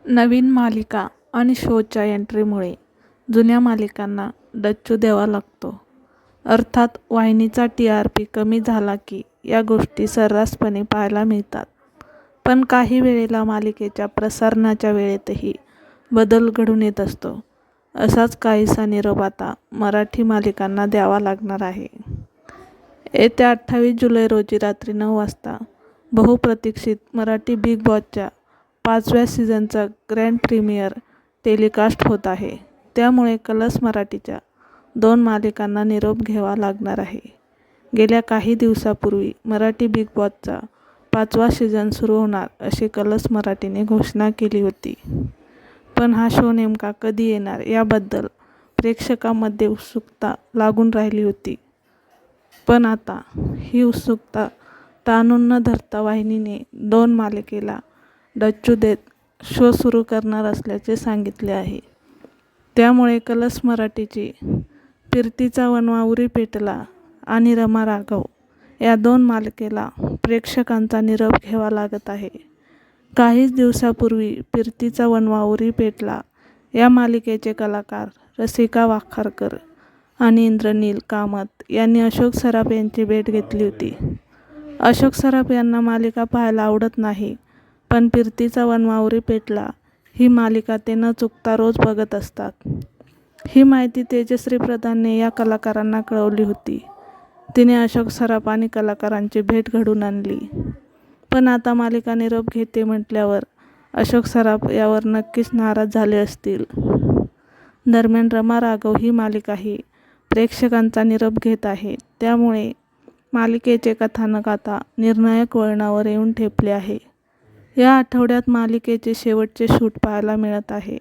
नवीन मालिका आणि शोच्या एंट्रीमुळे जुन्या मालिकांना डच्चू द्यावा लागतो. अर्थात वाहिनीचा TRP कमी झाला की या गोष्टी सर्रासपणे पाहायला मिळतात. पण काही वेळेला मालिकेच्या प्रसारणाच्या वेळेतही बदल घडून येत असतो. असाच काहीसा निरोप आता मराठी मालिकांना द्यावा लागणार आहे. येत्या 28 जुलै रोजी रात्री 9 वाजता बहुप्रतीक्षित मराठी बिग बॉसच्या 5व्या सीझनचा ग्रँड प्रीमियर टेलिकास्ट होत आहे. त्यामुळे कलर्स मराठीच्या 2 मालिकांना निरोप घ्यावा लागणार आहे. गेल्या काही दिवसापूर्वी मराठी बिग बॉसचा 5वा सीझन सुरू होणार अशी कलर्स मराठीने घोषणा केली होती. पण हा शो नेमका कधी येणार याबद्दल प्रेक्षकांमध्ये उत्सुकता लागून राहिली होती. पण आता ही उत्सुकता ताणून न धरता वाहिनीने 2 मालिकेला डच्चू देत शो सुरू करणार असल्याचे सांगितले आहे. त्यामुळे कलर्स मराठीची फिरतीचा वणवा उरी पेटला आणि रमा राघव या 2 मालिकेला प्रेक्षकांचा निरोप घ्यावा लागत आहे. काहीच दिवसापूर्वी फिरतीचा वणवा उरी पेटला या मालिकेचे कलाकार रसिका वाखारकर आणि इंद्रनील कामत यांनी अशोक सराफ यांची भेट घेतली होती. अशोक सराफ यांना मालिका पाहायला आवडत नाही, पण फिरतीचा वणवा उरी पेटला ही मालिका ते न चुकता रोज बघत असतात. ही माहिती तेजश्री प्रधानने या कलाकारांना कळवली होती. तिने अशोक सराफ आणि कलाकारांची भेट घडवून आणली. पण आता मालिका निरोप घेते म्हटल्यावर अशोक सराफ यावर नक्कीच नाराज झाले असतील. दरम्यान रमा राघव ही मालिकाही प्रेक्षकांचा निरोप घेत आहे. त्यामुळे मालिकेचे कथानक आता निर्णायक वळणावर येऊन ठेपले आहे. या आठवड्यात मालिकेचे शेवटचे शूट पाहायला मिळत आहे.